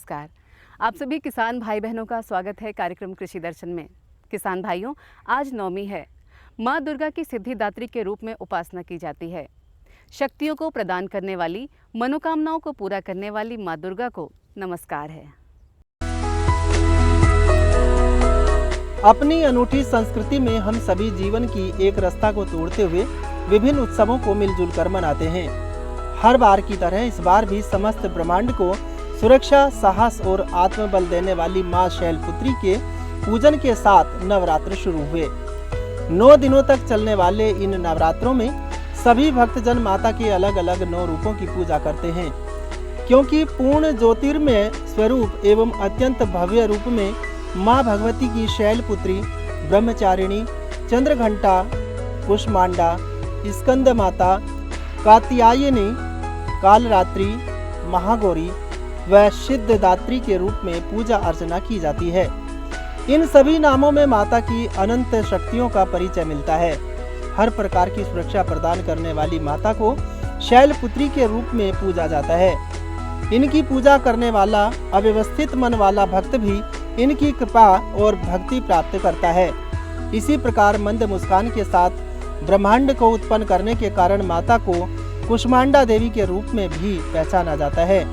नमस्कार। आप सभी किसान भाई बहनों का स्वागत है कार्यक्रम कृषि दर्शन में। किसान भाइयों, आज नवमी है। माँ दुर्गा की सिद्धिदात्री के रूप में उपासना की जाती है। शक्तियों को प्रदान करने वाली, मनोकामनाओं को पूरा करने वाली माँ दुर्गा को नमस्कार है। अपनी अनूठी संस्कृति में हम सभी जीवन की एक रास्ता को तोड़ते हुए विभिन्न उत्सवों को मिलजुल कर मनाते हैं। हर बार की तरह इस बार भी समस्त ब्रह्मांड को सुरक्षा, साहस और आत्मबल देने वाली मां शैलपुत्री के पूजन के साथ नवरात्र शुरू हुए। 9 दिनों तक चलने वाले इन नवरात्रों में सभी भक्तजन माता के अलग अलग 9 रूपों की पूजा करते हैं, क्योंकि पूर्ण ज्योतिर्मय स्वरूप एवं अत्यंत भव्य रूप में माँ भगवती की शैलपुत्री, ब्रह्मचारिणी, चंद्रघंटा, कुष्मांडा, स्कंद माता, कात्यायनी, कालरात्रि, महागौरी व सिद्धिदात्री के रूप में पूजा अर्चना की जाती है। इन सभी नामों में माता की अनंत शक्तियों का परिचय मिलता है। हर प्रकार की सुरक्षा प्रदान करने वाली माता को शैलपुत्री के रूप में पूजा जाता है। इनकी पूजा करने वाला अव्यवस्थित मन वाला भक्त भी इनकी कृपा और भक्ति प्राप्त करता है। इसी प्रकार मंद मुस्कान के साथ ब्रह्मांड को उत्पन्न करने के कारण माता को कुष्मांडा देवी के रूप में भी पहचाना जाता है।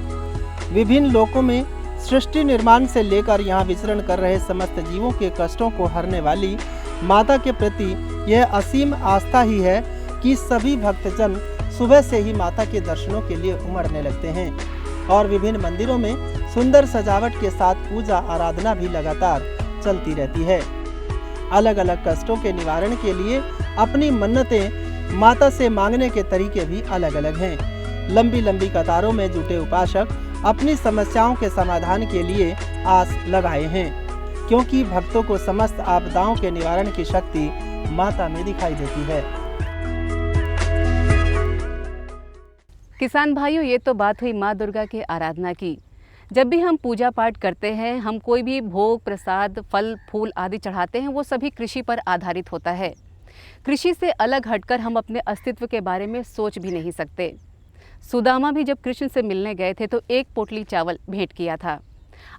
विभिन्न लोकों में सृष्टि निर्माण से लेकर यहाँ विचरण कर रहे समस्त जीवों के कष्टों को हरने वाली माता के प्रति यह असीम आस्था ही है कि सभी भक्तजन सुबह से ही माता के दर्शनों के लिए उमड़ने लगते हैं और विभिन्न मंदिरों में सुंदर सजावट के साथ पूजा आराधना भी लगातार चलती रहती है। अलग अलग कष्टों के निवारण के लिए अपनी मन्नतें माता से मांगने के तरीके भी अलग अलग हैं। लंबी लंबी कतारों में जुटे उपासक अपनी समस्याओं के समाधान के लिए आस लगाए हैं, क्योंकि भक्तों को समस्त आपदाओं के निवारण की शक्ति माता में दिखाई देती है। किसान भाइयों, ये तो बात हुई माँ दुर्गा की आराधना की। जब भी हम पूजा पाठ करते हैं, हम कोई भी भोग, प्रसाद, फल, फूल आदि चढ़ाते हैं, वो सभी कृषि पर आधारित होता है। कृषि से अलग हटकर हम अपने अस्तित्व के बारे में सोच भी नहीं सकते। सुदामा भी जब कृष्ण से मिलने गए थे तो 1 पोटली चावल भेंट किया था।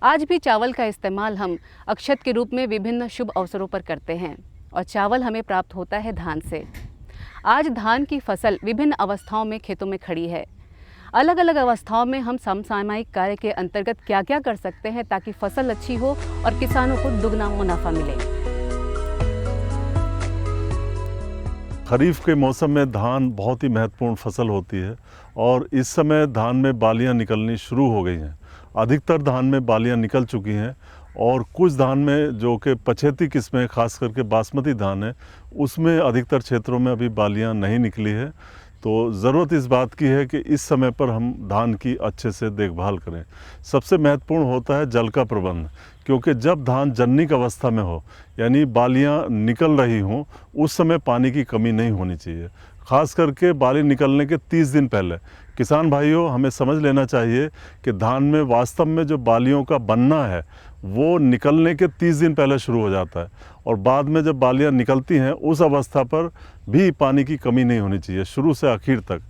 आज भी चावल का इस्तेमाल हम अक्षत के रूप में विभिन्न शुभ अवसरों पर करते हैं और चावल हमें प्राप्त होता है धान से। आज धान की फसल विभिन्न अवस्थाओं में खेतों में खड़ी है। अलग अलग अवस्थाओं में हम समसामयिक कार्य के अंतर्गत क्या क्या कर सकते हैं ताकि फसल अच्छी हो और किसानों को दुगना मुनाफा मिले। खरीफ के मौसम में धान बहुत ही महत्वपूर्ण फसल होती है और इस समय धान में बालियां निकलनी शुरू हो गई हैं। अधिकतर धान में बालियां निकल चुकी हैं और कुछ धान में जो कि पछेती किस्में, खास करके बासमती धान है, उसमें अधिकतर क्षेत्रों में अभी बालियां नहीं निकली है। तो ज़रूरत इस बात की है कि इस समय पर हम धान की अच्छे से देखभाल करें। सबसे महत्वपूर्ण होता है जल का प्रबंध, क्योंकि जब धान जन्निक अवस्था में हो, यानी बालियां निकल रही हों, उस समय पानी की कमी नहीं होनी चाहिए। ख़ास करके बाली निकलने के 30 दिन पहले किसान भाइयों हमें समझ लेना चाहिए कि धान में वास्तव में जो बालियों का बनना है वो निकलने के 30 दिन पहले शुरू हो जाता है और बाद में जब बालियां निकलती हैं उस अवस्था पर भी पानी की कमी नहीं होनी चाहिए, शुरू से आखिर तक।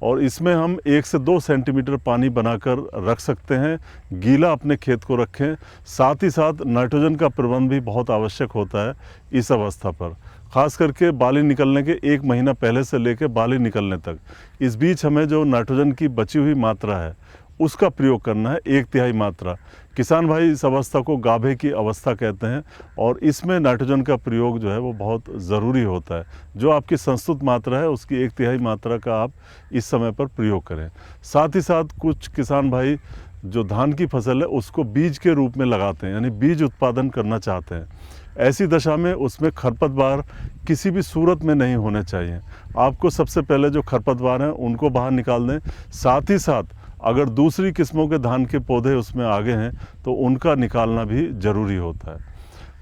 और इसमें हम 1 से 2 सेंटीमीटर पानी बनाकर रख सकते हैं। गीला अपने खेत को रखें। साथ ही साथ नाइट्रोजन का प्रबंध भी बहुत आवश्यक होता है इस अवस्था पर, ख़ास करके बाली निकलने के 1 महीना पहले से लेकर बाली निकलने तक। इस बीच हमें जो नाइट्रोजन की बची हुई मात्रा है उसका प्रयोग करना है, 1/3 मात्रा। किसान भाई इस अवस्था को गाभे की अवस्था कहते हैं और इसमें नाइट्रोजन का प्रयोग जो है वो बहुत ज़रूरी होता है। जो आपकी संस्तुत मात्रा है उसकी 1/3 मात्रा का आप इस समय पर प्रयोग करें। साथ ही साथ कुछ किसान भाई जो धान की फसल है उसको बीज के रूप में लगाते हैं, यानी बीज उत्पादन करना चाहते हैं। ऐसी दशा में उसमें खरपतवार किसी भी सूरत में नहीं होने चाहिए। आपको सबसे पहले जो खरपतवार हैं उनको बाहर निकाल दें। साथ ही साथ अगर दूसरी किस्मों के धान के पौधे उसमें आगे हैं तो उनका निकालना भी ज़रूरी होता है।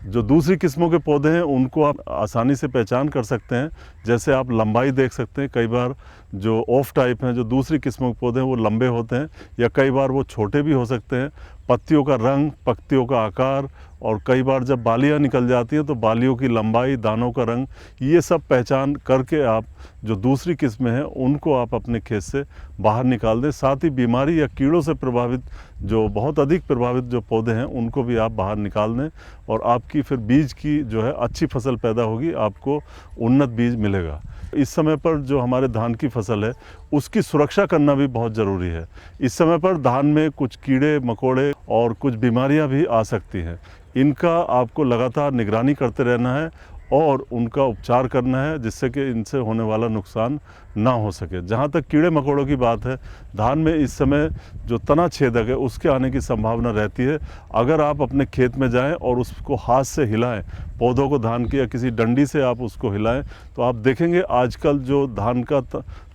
जो दूसरी किस्मों के पौधे हैं उनको आप आसानी से पहचान कर सकते हैं। जैसे आप लंबाई देख सकते हैं, कई बार जो ऑफ टाइप हैं, जो दूसरी किस्मों के पौधे हैं वो लंबे होते हैं या कई बार वो छोटे भी हो सकते हैं। पत्तियों का रंग, पत्तियों का आकार और कई बार जब बालियाँ निकल जाती हैं तो बालियों की लंबाई, दानों का रंग, ये सब पहचान करके आप जो दूसरी किस्में हैं उनको आप अपने खेत से बाहर निकाल दें। साथ ही बीमारी या कीड़ों से प्रभावित जो बहुत अधिक प्रभावित जो पौधे हैं उनको भी आप बाहर निकाल दें और आपकी फिर बीज की जो है अच्छी फसल पैदा होगी, आपको उन्नत बीज मिलेगा। इस समय पर जो हमारे धान की फसल है उसकी सुरक्षा करना भी बहुत ज़रूरी है। इस समय पर धान में कुछ कीड़े मकोड़े और कुछ बीमारियां भी आ सकती हैं। इनका आपको लगातार निगरानी करते रहना है और उनका उपचार करना है जिससे कि इनसे होने वाला नुकसान ना हो सके। जहाँ तक कीड़े मकोड़ों की बात है, धान में इस समय जो तना छेदक है उसके आने की संभावना रहती है। अगर आप अपने खेत में जाएं और उसको हाथ से हिलाएं, पौधों को धान की या किसी डंडी से आप उसको हिलाएं, तो आप देखेंगे आजकल जो धान का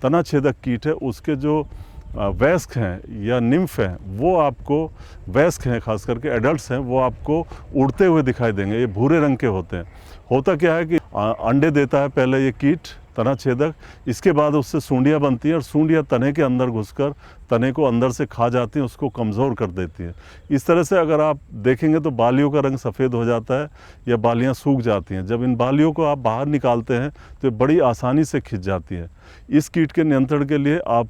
तना छेदक कीट है उसके जो वयस्क हैं या निम्फ हैं वो आपको, वयस्क हैं खास करके एडल्ट्स हैं, वो आपको उड़ते हुए दिखाई देंगे। ये भूरे रंग के होते हैं। होता क्या है कि अंडे देता है पहले ये कीट तना छेदक, इसके बाद उससे सूंडियाँ बनती हैं और सूंडियाँ तने के अंदर घुसकर तने को अंदर से खा जाती हैं, उसको कमज़ोर कर देती हैं। इस तरह से अगर आप देखेंगे तो बालियों का रंग सफ़ेद हो जाता है या बालियाँ सूख जाती हैं। जब इन बालियों को आप बाहर निकालते हैं तो ये बड़ी आसानी से खिंच जाती है। इस कीट के नियंत्रण के लिए आप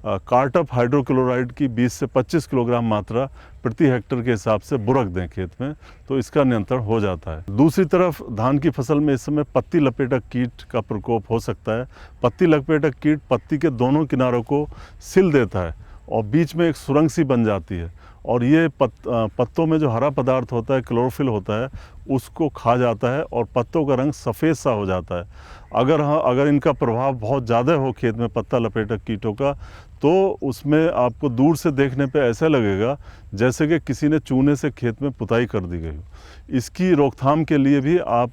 कार्टप हाइड्रोक्लोराइड की 20 से 25 किलोग्राम मात्रा प्रति हेक्टेयर के हिसाब से बुरक दें खेत में, तो इसका नियंत्रण हो जाता है। दूसरी तरफ धान की फसल में इस समय पत्ती लपेटक कीट का प्रकोप हो सकता है। पत्ती लपेटक कीट पत्ती के दोनों किनारों को सिल देता है और बीच में एक सुरंग सी बन जाती है और ये पत्तों में जो हरा पदार्थ होता है, क्लोरोफिल होता है, उसको खा जाता है और पत्तों का रंग सफ़ेद सा हो जाता है। अगर इनका प्रभाव बहुत ज़्यादा हो खेत में पत्ता लपेटक कीटों का, तो उसमें आपको दूर से देखने पे ऐसा लगेगा जैसे कि किसी ने चूने से खेत में पुताई कर दी गई हो। इसकी रोकथाम के लिए भी आप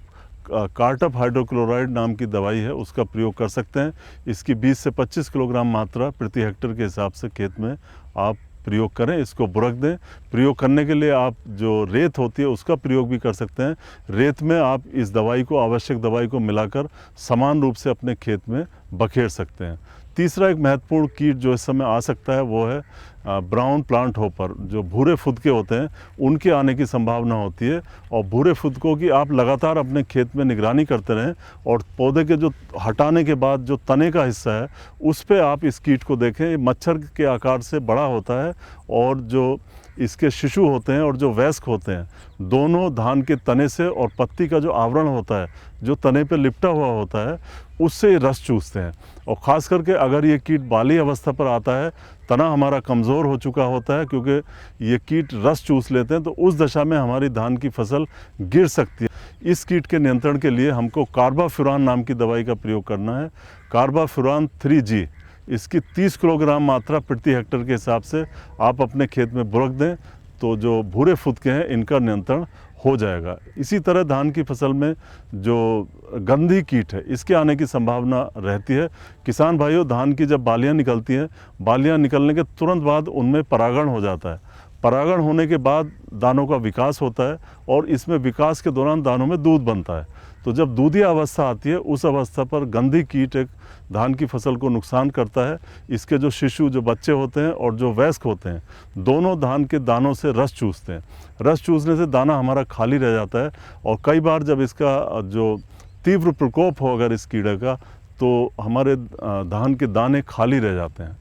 कार्टप हाइड्रोक्लोराइड नाम की दवाई है उसका प्रयोग कर सकते हैं। इसकी 20 से 25 किलोग्राम मात्रा प्रति हेक्टेयर के हिसाब से खेत में आप प्रयोग करें, इसको बुरक दें। प्रयोग करने के लिए आप जो रेत होती है उसका प्रयोग भी कर सकते हैं। रेत में आप इस दवाई को, आवश्यक दवाई को मिलाकर समान रूप से अपने खेत में बखेर सकते हैं। तीसरा एक महत्वपूर्ण कीट जो इस समय आ सकता है वो है ब्राउन प्लांट होपर। जो भूरे फुदके होते हैं उनके आने की संभावना होती है और भूरे फुदकों की आप लगातार अपने खेत में निगरानी करते रहें और पौधे के जो हटाने के बाद जो तने का हिस्सा है उस पे आप इस कीट को देखें। ये मच्छर के आकार से बड़ा होता है और जो इसके शिशु होते हैं और जो वयस्क होते हैं, दोनों धान के तने से और पत्ती का जो आवरण होता है, जो तने पे लिपटा हुआ होता है, उससे रस चूसते हैं। और ख़ास करके अगर ये कीट बाली अवस्था पर आता है, तना हमारा कमज़ोर हो चुका होता है क्योंकि ये कीट रस चूस लेते हैं, तो उस दशा में हमारी धान की फसल गिर सकती है। इस कीट के नियंत्रण के लिए हमको कार्बाफ्यूरान नाम की दवाई का प्रयोग करना है। कार्बाफ्यूरान 3G, इसकी 30 किलोग्राम मात्रा प्रति हेक्टेयर के हिसाब से आप अपने खेत में बुरक दें, तो जो भूरे फुदके हैं इनका नियंत्रण हो जाएगा। इसी तरह धान की फसल में जो गंधी कीट है इसके आने की संभावना रहती है। किसान भाइयों, धान की जब बालियां निकलती हैं, बालियां निकलने के तुरंत बाद उनमें परागण हो जाता है। परागण होने के बाद दानों का विकास होता है और इसमें विकास के दौरान दानों में दूध बनता है। तो जब दूधिया अवस्था आती है उस अवस्था पर गंधी कीट एक धान की फसल को नुकसान करता है। इसके जो शिशु, जो बच्चे होते हैं और जो वयस्क होते हैं, दोनों धान के दानों से रस चूसते हैं। रस चूसने से दाना हमारा खाली रह जाता है और कई बार जब इसका जो तीव्र प्रकोप हो अगर इस कीड़े का, तो हमारे धान के दाने खाली रह जाते हैं।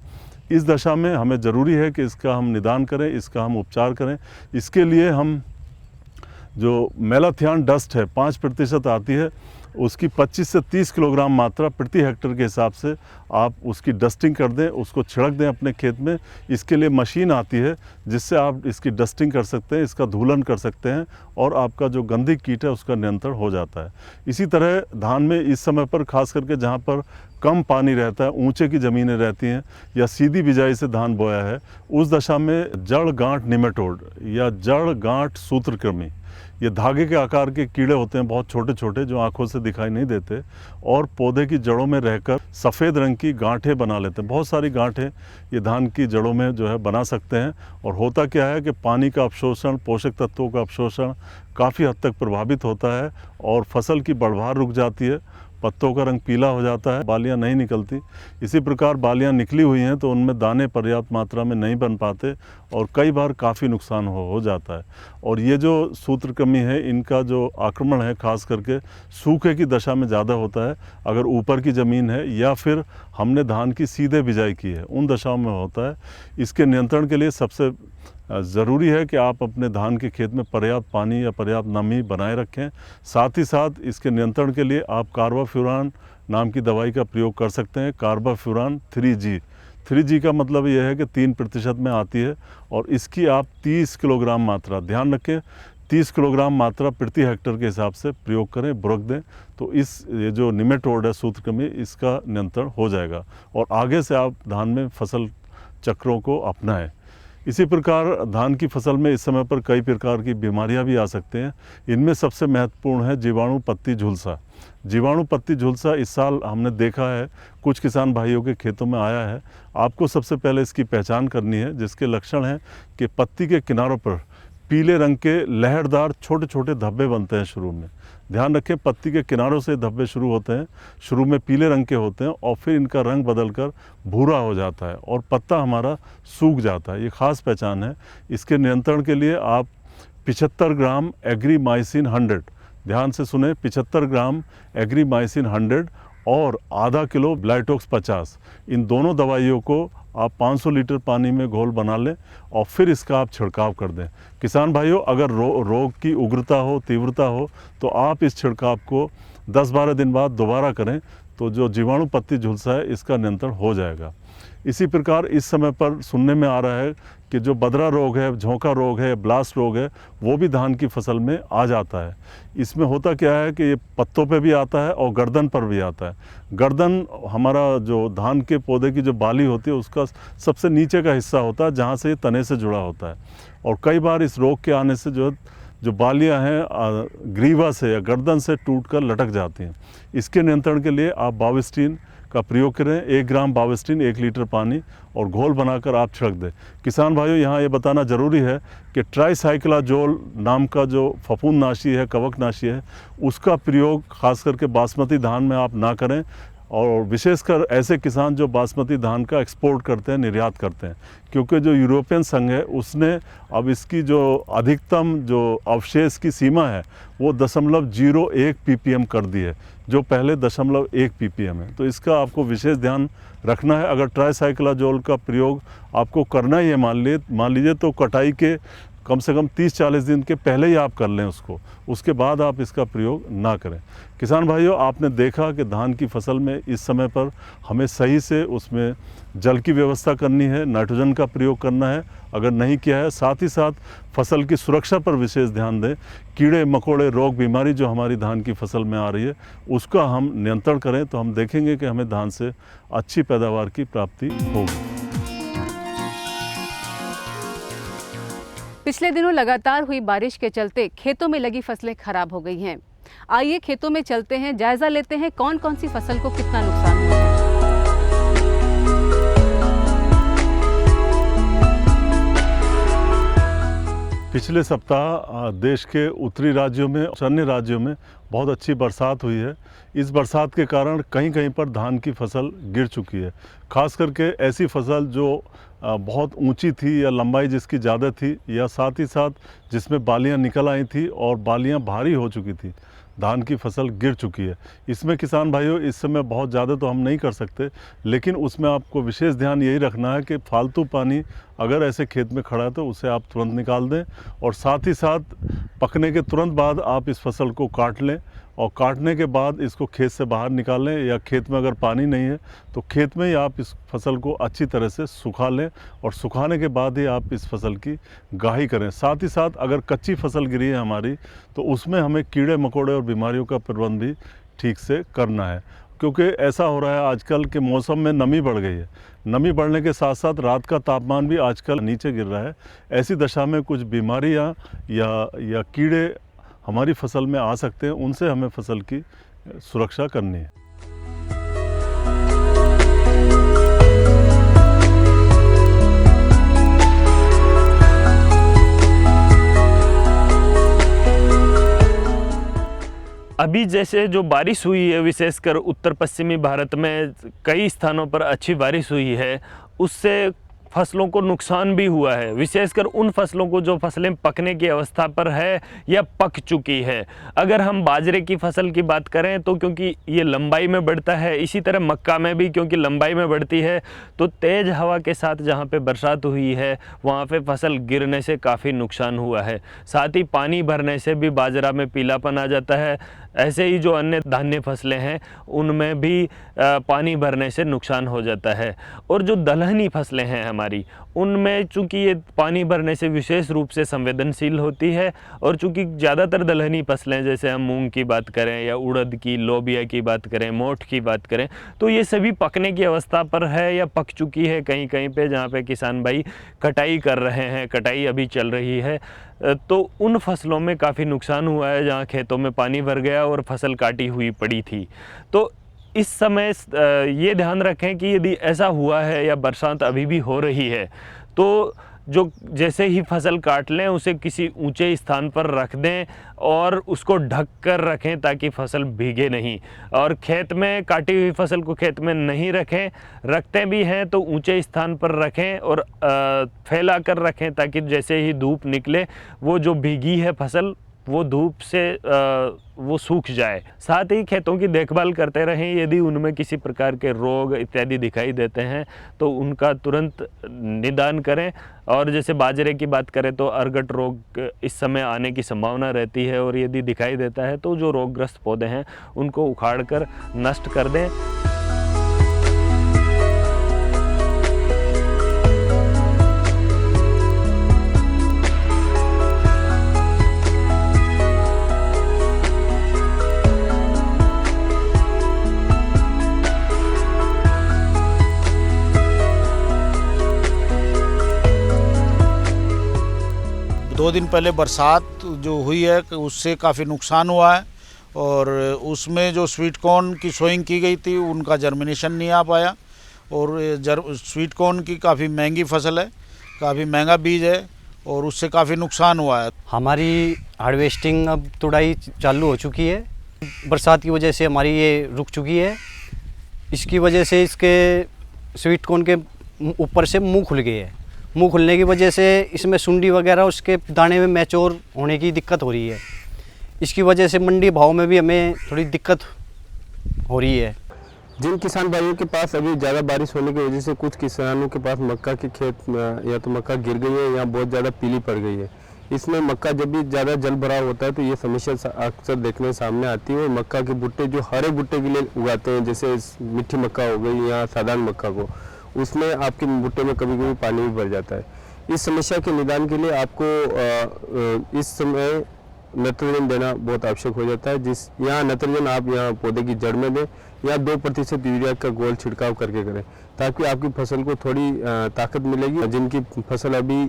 इस दशा में हमें ज़रूरी है कि इसका हम निदान करें, इसका हम उपचार करें। इसके लिए हम जो मेलाथियान डस्ट है 5% आती है, उसकी 25 से 30 किलोग्राम मात्रा प्रति हेक्टेयर के हिसाब से आप उसकी डस्टिंग कर दें, उसको छिड़क दें अपने खेत में। इसके लिए मशीन आती है जिससे आप इसकी डस्टिंग कर सकते हैं, इसका धूलन कर सकते हैं और आपका जो गंधी कीट है उसका नियंत्रण हो जाता है। इसी तरह धान में इस समय पर खास करके जहाँ पर कम पानी रहता है, ऊंचे की ज़मीनें रहती हैं या सीधी बिजाई से धान बोया है, उस दशा में जड़ गांठ निमेटोड या जड़ गांठ सूत्रकृमि, ये धागे के आकार के कीड़े होते हैं, बहुत छोटे छोटे, जो आंखों से दिखाई नहीं देते और पौधे की जड़ों में रहकर सफ़ेद रंग की गांठें बना लेते हैं। बहुत सारी गांठें ये धान की जड़ों में जो है बना सकते हैं। और होता क्या है कि पानी का अवशोषण, पोषक तत्वों का अवशोषण काफ़ी हद तक प्रभावित होता है और फसल की बढ़वार रुक जाती है। पत्तों का रंग पीला हो जाता है, बालियां नहीं निकलती। इसी प्रकार बालियां निकली हुई हैं तो उनमें दाने पर्याप्त मात्रा में नहीं बन पाते और कई बार काफ़ी नुकसान हो जाता है। और ये जो सूत्रकृमि है, इनका जो आक्रमण है खास करके सूखे की दशा में ज़्यादा होता है। अगर ऊपर की ज़मीन है या फिर हमने धान की सीधे बिजाई की है, उन दशाओं में होता है। इसके नियंत्रण के लिए सबसे ज़रूरी है कि आप अपने धान के खेत में पर्याप्त पानी या पर्याप्त नमी बनाए रखें। साथ ही साथ इसके नियंत्रण के लिए आप कार्बाफ्यूरान नाम की दवाई का प्रयोग कर सकते हैं। कार्बाफ्यूरान 3G का मतलब यह है कि 3% में आती है और इसकी आप 30 किलोग्राम मात्रा, ध्यान रखें 30 किलोग्राम मात्रा प्रति हेक्टेयर के हिसाब से प्रयोग करें, बुरक दें, तो ये जो निमेटोड है सूत्रकृमि, इसका नियंत्रण हो जाएगा और आगे से आप धान में फसल चक्रों को अपनाएं। इसी प्रकार धान की फसल में इस समय पर कई प्रकार की बीमारियां भी आ सकते हैं। इनमें सबसे महत्वपूर्ण है जीवाणु पत्ती झुलसा। जीवाणु पत्ती झुलसा इस साल हमने देखा है, कुछ किसान भाइयों के खेतों में आया है। आपको सबसे पहले इसकी पहचान करनी है, जिसके लक्षण हैं कि पत्ती के किनारों पर पीले रंग के लहरदार छोटे छोटे धब्बे बनते हैं शुरू में। ध्यान रखें, पत्ती के किनारों से धब्बे शुरू होते हैं, शुरू में पीले रंग के होते हैं और फिर इनका रंग बदलकर भूरा हो जाता है और पत्ता हमारा सूख जाता है। ये खास पहचान है। इसके नियंत्रण के लिए आप 75 ग्राम एग्रीमाइसिन 100, ध्यान से सुने, 75 ग्राम एग्रीमाइसिन 100 और आधा किलो ब्लाइटोक्स 50, इन दोनों दवाइयों को आप 500 लीटर पानी में घोल बना लें और फिर इसका आप छिड़काव कर दें। किसान भाइयों, अगर रोग की उग्रता हो, तीव्रता हो, तो आप इस छिड़काव को 10-12 दिन बाद दोबारा करें, तो जो जीवाणु पत्ती झुलसा है इसका नियंत्रण हो जाएगा। इसी प्रकार इस समय पर सुनने में आ रहा है कि जो बदरा रोग है, झोंका रोग है, ब्लास्ट रोग है, वो भी धान की फसल में आ जाता है। इसमें होता क्या है कि ये पत्तों पे भी आता है और गर्दन पर भी आता है। गर्दन हमारा जो धान के पौधे की जो बाली होती है उसका सबसे नीचे का हिस्सा होता है, जहाँ से ये तने से जुड़ा होता है। और कई बार इस रोग के आने से जो बालियाँ हैं ग्रीवा से या गर्दन से टूटकर लटक जाती हैं। इसके नियंत्रण के लिए आप बाविस्टीन का प्रयोग करें। 1 ग्राम बाविस्टीन 1 लीटर पानी और घोल बनाकर आप छिड़क दें। किसान भाइयों, यहाँ ये बताना ज़रूरी है कि ट्राइसाइक्लाजोल नाम का जो फफूंदनाशी है, कवकनाशी है, उसका प्रयोग खास करके बासमती धान में आप ना करें और विशेषकर ऐसे किसान जो बासमती धान का एक्सपोर्ट करते हैं, निर्यात करते हैं, क्योंकि जो यूरोपियन संघ है उसने अब इसकी जो अधिकतम जो अवशेष की सीमा है वो 0.01 ppm कर दी है, जो पहले 0.1 ppm है। तो इसका आपको विशेष ध्यान रखना है। अगर ट्राइसाइक्लाजोल का प्रयोग आपको करना ही है, मान लीजिए, तो कटाई के कम से कम 30-40 दिन के पहले ही आप कर लें उसको, उसके बाद आप इसका प्रयोग ना करें। किसान भाइयों, आपने देखा कि धान की फसल में इस समय पर हमें सही से उसमें जल की व्यवस्था करनी है, नाइट्रोजन का प्रयोग करना है, अगर नहीं किया है। साथ ही साथ फसल की सुरक्षा पर विशेष ध्यान दें। कीड़े मकोड़े, रोग, बीमारी जो हमारी धान की फसल में आ रही है उसका हम नियंत्रण करें, तो हम देखेंगे कि हमें धान से अच्छी पैदावार की प्राप्ति होगी। पिछले दिनों लगातार हुई बारिश के चलते खेतों में लगी फसलें खराब हो गई हैं। आइए खेतों में चलते हैं, जायजा लेते हैं कौन कौन सी फसल को कितना नुकसान हुआ है। पिछले सप्ताह देश के उत्तरी राज्यों में और अन्य राज्यों में बहुत अच्छी बरसात हुई है। इस बरसात के कारण कहीं कहीं पर धान की फसल गिर चुकी है। खास करके ऐसी फसल जो बहुत ऊंची थी या लंबाई जिसकी ज़्यादा थी, या साथ ही साथ जिसमें बालियां निकल आई थी और बालियां भारी हो चुकी थी, धान की फसल गिर चुकी है। इसमें किसान भाइयों, इस समय बहुत ज़्यादा तो हम नहीं कर सकते, लेकिन उसमें आपको विशेष ध्यान यही रखना है कि फालतू पानी अगर ऐसे खेत में खड़ा है तो उसे आप तुरंत निकाल दें और साथ ही साथ पकने के तुरंत बाद आप इस फसल को काट लें और काटने के बाद इसको खेत से बाहर निकाल लें, या खेत में अगर पानी नहीं है तो खेत में ही आप इस फसल को अच्छी तरह से सुखा लें और सुखाने के बाद ही आप इस फसल की गाही करें। साथ ही साथ अगर कच्ची फसल गिरी है हमारी तो उसमें हमें कीड़े मकोड़े और बीमारियों का प्रबंध भी ठीक से करना है, क्योंकि ऐसा हो रहा है आजकल के मौसम में नमी बढ़ गई है। नमी बढ़ने के साथ साथ रात का तापमान भी आजकल नीचे गिर रहा है। ऐसी दशा में कुछ बीमारियां या कीड़े हमारी फसल में आ सकते हैं, उनसे हमें फसल की सुरक्षा करनी है। अभी जैसे जो बारिश हुई है, विशेषकर उत्तर पश्चिमी भारत में कई स्थानों पर अच्छी बारिश हुई है, उससे फसलों को नुकसान भी हुआ है। विशेषकर उन फसलों को जो फसलें पकने की अवस्था पर है या पक चुकी है। अगर हम बाजरे की फसल की बात करें तो क्योंकि ये लंबाई में बढ़ता है, इसी तरह मक्का में भी क्योंकि लंबाई में बढ़ती है, तो तेज़ हवा के साथ जहाँ पे बरसात हुई है वहाँ पे फसल गिरने से काफ़ी नुकसान हुआ है। साथ ही पानी भरने से भी बाजरा में पीलापन आ जाता है। ऐसे ही जो अन्य धान्य फसलें हैं उनमें भी पानी भरने से नुकसान हो जाता है। और जो दलहनी फसलें हैं हमारी, उनमें चूँकि ये पानी भरने से विशेष रूप से संवेदनशील होती है, और चूँकि ज़्यादातर दलहनी फसलें जैसे हम मूंग की बात करें या उड़द की, लोबिया की बात करें, मोठ की बात करें, तो ये सभी पकने की अवस्था पर है या पक चुकी है कहीं कहीं पे, जहाँ पे किसान भाई कटाई कर रहे हैं, कटाई अभी चल रही है। तो उन फसलों में काफ़ी नुकसान हुआ है जहाँ खेतों में पानी भर गया और फसल काटी हुई पड़ी थी। तो इस समय ये ध्यान रखें कि यदि ऐसा हुआ है या बरसात अभी भी हो रही है तो जो जैसे ही फसल काट लें उसे किसी ऊंचे स्थान पर रख दें और उसको ढक कर रखें ताकि फसल भीगे नहीं। और खेत में काटी हुई फसल को खेत में नहीं रखें, रखते भी हैं तो ऊंचे स्थान पर रखें और फैला कर रखें ताकि जैसे ही धूप निकले वो जो भीगी है फसल वो धूप से वो सूख जाए। साथ ही खेतों की देखभाल करते रहें। यदि उनमें किसी प्रकार के रोग इत्यादि दिखाई देते हैं तो उनका तुरंत निदान करें। और जैसे बाजरे की बात करें तो अर्गट रोग इस समय आने की संभावना रहती है, और यदि दिखाई देता है तो जो रोगग्रस्त पौधे हैं उनको उखाड़ कर नष्ट कर दें। दो दिन पहले बरसात जो हुई है उससे काफ़ी नुकसान हुआ है, और उसमें जो स्वीट कॉर्न की सोइंग की गई थी उनका जर्मिनेशन नहीं आ पाया, और स्वीट कॉर्न की काफ़ी महंगी फसल है, काफ़ी महंगा बीज है, और उससे काफ़ी नुकसान हुआ है। हमारी हार्वेस्टिंग अब तुड़ाई चालू हो चुकी है। बरसात की वजह से हमारी ये रुक चुकी है। इसकी वजह से इसके स्वीट कॉर्न के ऊपर से मुंह खुल गए हैं। मुंह खुलने की वजह से इसमें सुंडी वगैरह उसके दाने में मैच्योर होने की दिक्कत हो रही है। इसकी वजह से मंडी भाव में भी हमें थोड़ी दिक्कत हो रही है। जिन किसान भाइयों के पास अभी ज़्यादा बारिश होने की वजह से कुछ किसानों के पास मक्का के खेत या तो मक्का गिर गई है या बहुत ज़्यादा पीली पड़ गई है। इसमें मक्का जब भी ज़्यादा जल भराव होता है तो ये समस्या अक्सर देखने सामने आती है। और मक्का के भुट्टे जो हरे भुट्टे के लिए उगाते हैं, जैसे मिट्टी मक्का हो गई या साधारण मक्का को, उसमें आपके भुट्टे में कभी कभी पानी भी भर जाता है। इस समस्या के निदान के लिए आपको इस समय नाइट्रोजन देना बहुत आवश्यक हो जाता है। यहाँ नाइट्रोजन आप यहाँ पौधे की जड़ में दें या 2% यूरिया का गोल छिड़काव करके करें, ताकि आपकी फसल को थोड़ी ताकत मिलेगी। जिनकी फसल अभी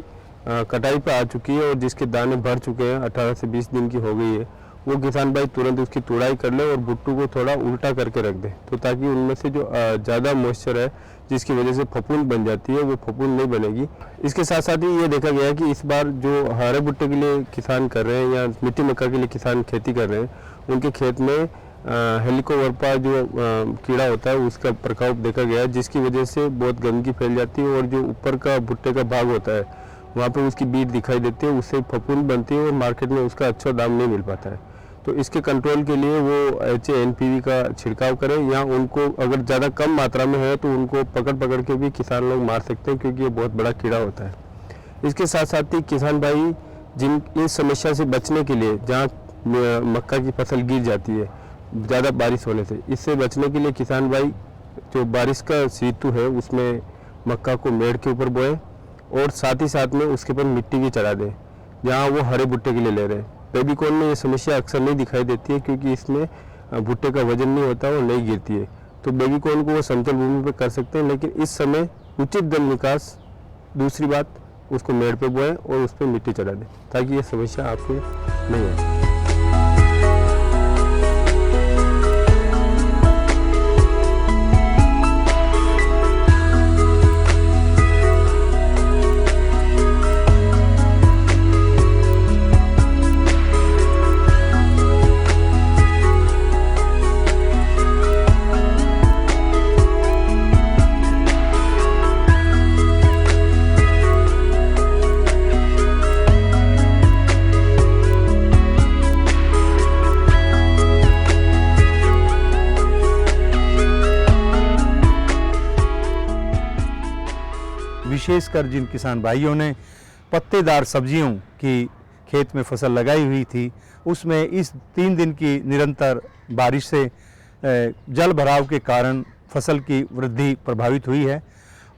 कटाई पे आ चुकी है और जिसके दाने भर चुके हैं, 18 से 20 दिन की हो गई है, वो किसान भाई तुरंत उसकी तुड़ाई कर ले और भुट्टू को थोड़ा उल्टा करके रख दे, तो ताकि उनमें से जो ज़्यादा मॉइस्चर है जिसकी वजह से फफूंद बन जाती है वो फफूंद नहीं बनेगी। इसके साथ साथ ही ये देखा गया है कि इस बार जो हरे भुट्टे के लिए किसान कर रहे हैं या मिट्टी मक्का के लिए किसान खेती कर रहे हैं, उनके खेत में हेलिकोवर्पा जो कीड़ा होता है उसका प्रकोप देखा गया है, जिसकी वजह से बहुत गंदगी फैल जाती है और जो ऊपर का भुट्टे का भाग होता है वहाँ पे उसकी बीट दिखाई देती है, उससे फफूंद बनती है और मार्केट में उसका अच्छा दाम नहीं मिल पाता है। तो इसके कंट्रोल के लिए वो HA-NPV का छिड़काव करें, या उनको अगर ज़्यादा कम मात्रा में है तो उनको पकड़ के भी किसान लोग मार सकते हैं, क्योंकि ये बहुत बड़ा कीड़ा होता है। इसके साथ साथ ही किसान भाई जिन इस समस्या से बचने के लिए, जहाँ मक्का की फसल गिर जाती है ज़्यादा बारिश होने से, इससे बचने के लिए किसान भाई जो बारिश का ऋतु है उसमें मक्का को मेड़ के ऊपर बोए और साथ ही साथ में उसके ऊपर मिट्टी भी चढ़ा दें जहाँ वो हरे भुट्टे के लिए ले रहे हैं। बेबी कॉर्न में ये समस्या अक्सर नहीं दिखाई देती है, क्योंकि इसमें भुट्टे का वजन नहीं होता और नहीं गिरती है, तो बेबी कॉर्न को वो समतल भूमि पर कर सकते हैं। लेकिन इस समय उचित जल निकास, दूसरी बात उसको मेड़ पे बोएं और उस पर मिट्टी चढ़ा दें, ताकि ये समस्या आपके नहीं आए। विशेषकर जिन किसान भाइयों ने पत्तेदार सब्जियों की खेत में फसल लगाई हुई थी, उसमें इस 3 दिन की निरंतर बारिश से जल भराव के कारण फसल की वृद्धि प्रभावित हुई है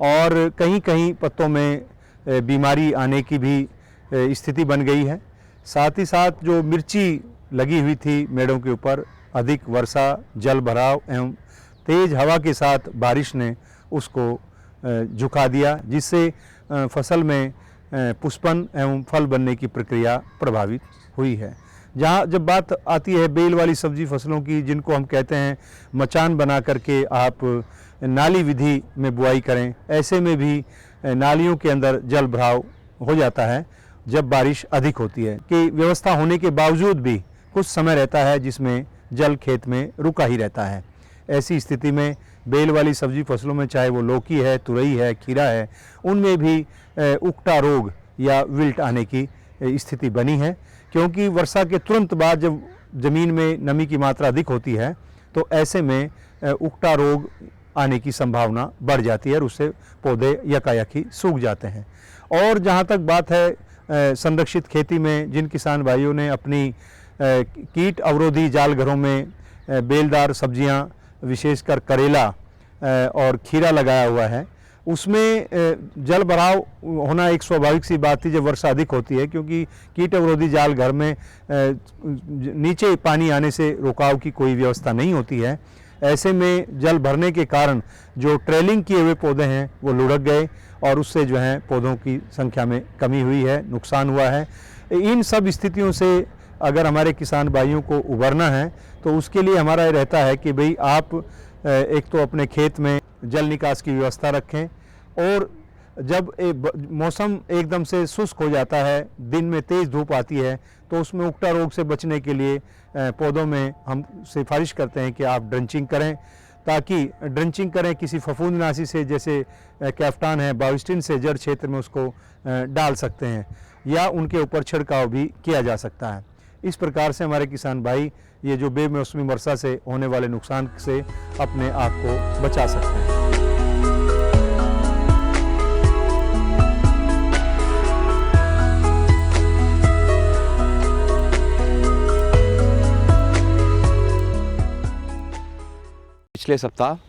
और कहीं कहीं पत्तों में बीमारी आने की भी स्थिति बन गई है। साथ ही साथ जो मिर्ची लगी हुई थी मेड़ों के ऊपर, अधिक वर्षा, जल भराव एवं तेज़ हवा के साथ बारिश ने उसको झुका दिया, जिससे फसल में पुष्पन एवं फल बनने की प्रक्रिया प्रभावित हुई है। जहाँ जब बात आती है बेल वाली सब्जी फसलों की, जिनको हम कहते हैं मचान बना करके आप नाली विधि में बुआई करें, ऐसे में भी नालियों के अंदर जल भराव हो जाता है जब बारिश अधिक होती है। कि व्यवस्था होने के बावजूद भी कुछ समय रहता है जिसमें जल खेत में रुका ही रहता है। ऐसी स्थिति में बेल वाली सब्जी फसलों में, चाहे वो लौकी है, तुरई है, खीरा है, उनमें भी उकटा रोग या विल्ट आने की स्थिति बनी है। क्योंकि वर्षा के तुरंत बाद जब ज़मीन में नमी की मात्रा अधिक होती है तो ऐसे में उकटा रोग आने की संभावना बढ़ जाती है और उससे पौधे यकायक ही सूख जाते हैं। और जहाँ तक बात है संरक्षित खेती में, जिन किसान भाइयों ने अपनी कीट अवरोधी जाल घरों में बेलदार सब्जियां, विशेषकर करेला और खीरा लगाया हुआ है, उसमें जल भराव होना एक स्वाभाविक सी बात थी जब वर्षा अधिक होती है, क्योंकि कीट अवरोधी जाल घर में नीचे पानी आने से रोकाव की कोई व्यवस्था नहीं होती है। ऐसे में जल भरने के कारण जो ट्रेलिंग किए हुए पौधे हैं वो लुढ़क गए और उससे जो है पौधों की संख्या में कमी हुई है, नुकसान हुआ है। इन सब स्थितियों से अगर हमारे किसान भाइयों को उबरना है तो उसके लिए हमारा ये रहता है कि भाई आप एक तो अपने खेत में जल निकास की व्यवस्था रखें, और जब मौसम एकदम से शुष्क हो जाता है, दिन में तेज़ धूप आती है, तो उसमें उकटा रोग से बचने के लिए पौधों में हम सिफारिश करते हैं कि आप ड्रंचिंग करें, ताकि ड्रंचिंग करें किसी फफूंदनाशी से, जैसे कैफ्टान है, बाविस्टिन से जड़ क्षेत्र में उसको डाल सकते हैं, या उनके ऊपर छिड़काव भी किया जा सकता है। इस प्रकार से हमारे किसान भाई ये जो बेमौसमी वर्षा से होने वाले नुकसान से अपने आप को बचा सकते हैं। पिछले सप्ताह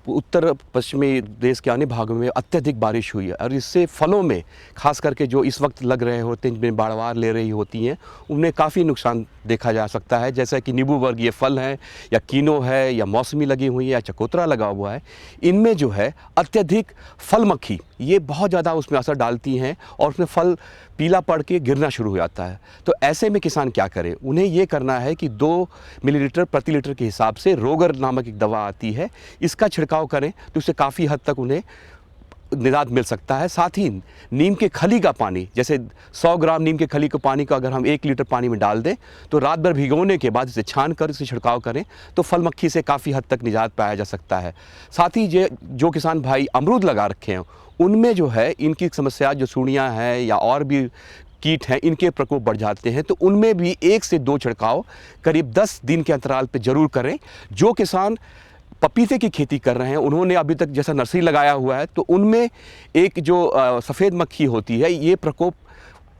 उत्तर पश्चिमी देश के अन्य भागों में अत्यधिक बारिश हुई है और इससे फलों में खास करके जो इस वक्त लग रहे होते हैं, जिनमें बाढ़वार ले रही होती हैं, उनमें काफ़ी नुकसान देखा जा सकता है। जैसा कि नींबू वर्गीय फल हैं, या कीनो है, या मौसमी लगी हुई है, या चकोतरा लगा हुआ है, इनमें जो है अत्यधिक फल मक्खी ये बहुत ज़्यादा उसमें असर डालती हैं और उसमें फल पीला पड़ के गिरना शुरू हो जाता है। तो ऐसे में किसान क्या करे? उन्हें ये करना है कि 2 मिलीलीटर प्रति लीटर के हिसाब से रोगर नामक एक दवा आती है, इसका छिड़काव करें तो उससे काफ़ी हद तक उन्हें निजात मिल सकता है। साथ ही नीम के खली का पानी, जैसे 100 ग्राम नीम के खली के पानी को अगर हम 1 लीटर पानी में डाल दें तो रात भर भिगोने के बाद इसे छान कर इसे छिड़काव करें तो फल मक्खी से काफ़ी हद तक निजात पाया जा सकता है। साथ ही जो किसान भाई अमरूद लगा रखे हैं, उनमें जो है इनकी समस्या, जो सूढ़ियाँ हैं या और भी कीट हैं, इनके प्रकोप बढ़ जाते हैं, तो उनमें भी 1 से 2 छिड़काव करीब 10 दिन के अंतराल पर जरूर करें। जो किसान पपीते की खेती कर रहे हैं, उन्होंने अभी तक जैसा नर्सरी लगाया हुआ है, तो उनमें एक जो सफ़ेद मक्खी होती है, ये प्रकोप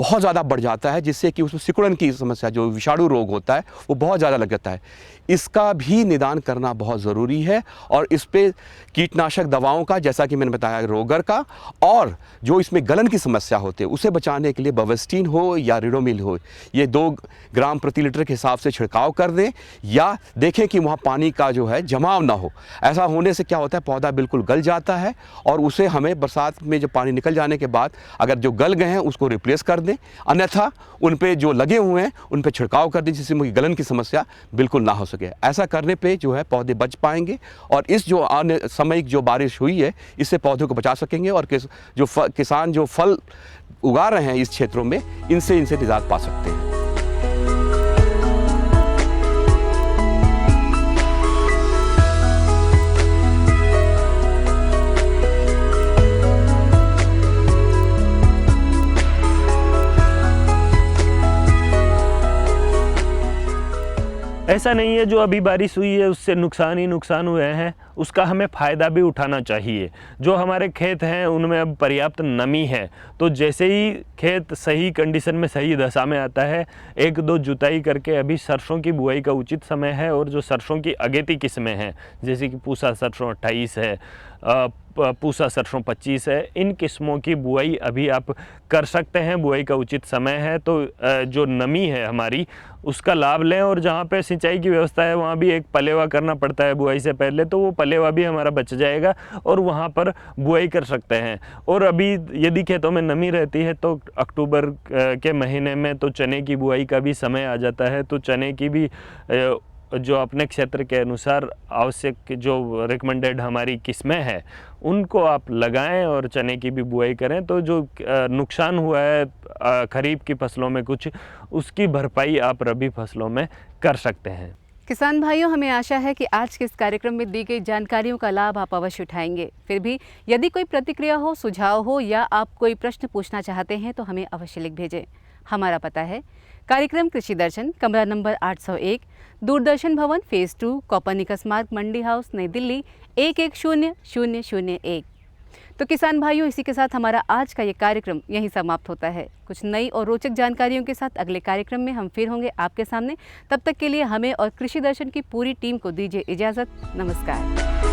बहुत ज़्यादा बढ़ जाता है, जिससे कि उसमें सिकुड़न की समस्या, जो विषाणु रोग होता है, वो बहुत ज़्यादा लग जाता है। इसका भी निदान करना बहुत ज़रूरी है और इस पे कीटनाशक दवाओं का, जैसा कि मैंने बताया रोगर का, और जो इसमें गलन की समस्या होती है उसे बचाने के लिए बवेस्टीन हो या रिडोमिल हो, ये 2 ग्राम प्रति लीटर के हिसाब से छिड़काव कर दें, या देखें कि वहाँ पानी का जो है जमाव ना हो। ऐसा होने से क्या होता है, पौधा बिल्कुल गल जाता है और उसे हमें बरसात में जब पानी निकल जाने के बाद अगर जो गल गए हैं उसको रिप्लेस कर दें, अन्यथा उन पे जो लगे हुए हैं उन पे छिड़काव कर दें, जिससे गलन की समस्या बिल्कुल ना हो सके। ऐसा करने पे जो है पौधे बच पाएंगे और इस जो अन्य सामयिक जो बारिश हुई है इससे पौधों को बचा सकेंगे और किसान जो फल उगा रहे हैं इस क्षेत्रों में, इनसे निजात पा सकते हैं। ऐसा नहीं है जो अभी बारिश हुई है उससे नुकसान ही नुकसान हुए हैं, उसका हमें फ़ायदा भी उठाना चाहिए। जो हमारे खेत हैं उनमें अब पर्याप्त नमी है, तो जैसे ही खेत सही कंडीशन में सही दशा में आता है, 1-2 जुताई करके अभी सरसों की बुआई का उचित समय है। और जो सरसों की अगेती किस्में हैं जैसे कि पूसा सरसों 28 है, पूसा सरसों 25 है, इन किस्मों की बुआई अभी आप कर सकते हैं, बुआई का उचित समय है। तो जो नमी है हमारी उसका लाभ लें, और जहाँ पे सिंचाई की व्यवस्था है वहाँ भी एक पलेवा करना पड़ता है बुआई से पहले, तो वो पलेवा भी हमारा बच जाएगा और वहाँ पर बुआई कर सकते हैं। और अभी यदि खेतों में नमी रहती है तो अक्टूबर के महीने में तो चने की बुआई का भी समय आ जाता है, तो चने की भी जो अपने क्षेत्र के अनुसार आवश्यक जो रिकमेंडेड हमारी किस्में हैं उनको आप लगाएं और चने की भी बुआई करें। तो जो नुकसान हुआ है खरीफ की फसलों में कुछ, उसकी भरपाई आप रबी फसलों में कर सकते हैं। किसान भाइयों, हमें आशा है कि आज के इस कार्यक्रम में दी गई जानकारियों का लाभ आप अवश्य उठाएंगे। फिर भी यदि कोई प्रतिक्रिया हो, सुझाव हो या आप कोई प्रश्न पूछना चाहते हैं तो हमें अवश्य लिख भेजें। हमारा पता है कार्यक्रम कृषि दर्शन, कमरा नंबर 801, दूरदर्शन भवन, फेज़ 2, कोपरनिकस मार्ग, मंडी हाउस, नई दिल्ली 110001। तो किसान भाइयों, इसी के साथ हमारा आज का ये कार्यक्रम यहीं समाप्त होता है। कुछ नई और रोचक जानकारियों के साथ अगले कार्यक्रम में हम फिर होंगे आपके सामने। तब तक के लिए हमें और कृषि दर्शन की पूरी टीम को दीजिए इजाज़त। नमस्कार।